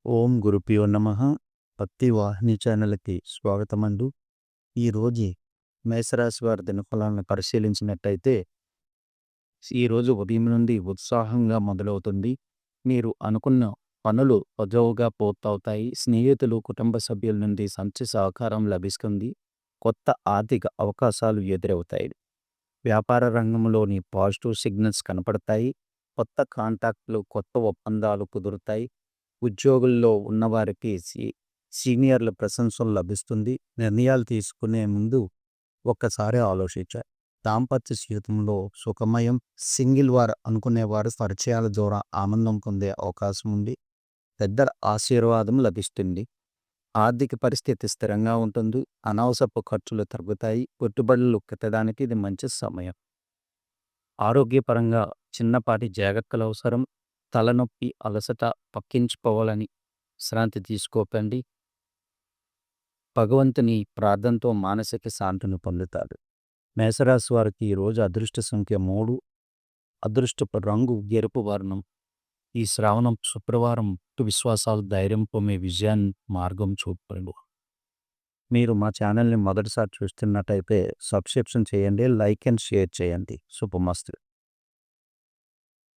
ఓం గురుభ్యో నమః. భక్తి వాహిని ఛానల్‌కి స్వాగతమండి. ఈరోజు మేషరాశి వారి దినఫలాలను పరిశీలించినట్టయితే, ఈరోజు ఉదయం నుండి ఉత్సాహంగా మొదలవుతుంది. మీరు అనుకున్న పనులు సజావుగా పూర్తవుతాయి. స్నేహితులు, కుటుంబ సభ్యుల నుండి మంచి సహకారం లభిస్తుంది. కొత్త ఆర్థిక అవకాశాలు ఎదురవుతాయి. వ్యాపార రంగంలోని పాజిటివ్ సిగ్నల్స్ కనపడతాయి. కొత్త కాంటాక్ట్‌లు, కొత్త ఒప్పందాలు కుదురుతాయి. ఉద్యోగుల్లో ఉన్నవారికి సీనియర్ల ప్రశంసలు లభిస్తుంది. నిర్ణయాలు తీసుకునే ముందు ఒక్కసారి ఆలోచించాలి. దాంపత్య జీవితంలో సుఖమయం. సింగిల్ వారు అనుకునేవారు పరిచయాల ద్వారా ఆనందం పొందే అవకాశం ఉంది. పెద్దల ఆశీర్వాదం లభిస్తుంది. ఆర్థిక పరిస్థితి స్థిరంగా ఉంటుంది. అనవసరపు ఖర్చులు తగ్గుతాయి. పెట్టుబడులు పెట్టడానికి ఇది మంచి సమయం. ఆరోగ్యపరంగా చిన్నపాటి జాగ్రత్తలు అవసరం. తలనొప్పి, అలసట పక్కించుకోవాలని విశ్రాంతి తీసుకోకండి. భగవంతుని ప్రార్థనతో మానసిక శాంతిని పొందుతారు. మేషరాశి వారికి ఈరోజు అదృష్ట సంఖ్య 3, అదృష్టపు రంగు ఎరుపు వర్ణం. ఈ శ్రావణం శుక్రవారం విశ్వాసాలు, ధైర్యం పొమ్మే విజయాన్ని మార్గం చూపండు. మీరు మా ఛానల్ని మొదటిసారి చూస్తున్నట్టయితే సబ్స్క్రిప్షన్ చేయండి, లైక్ అండ్ షేర్ చేయండి. శుభమస్తు.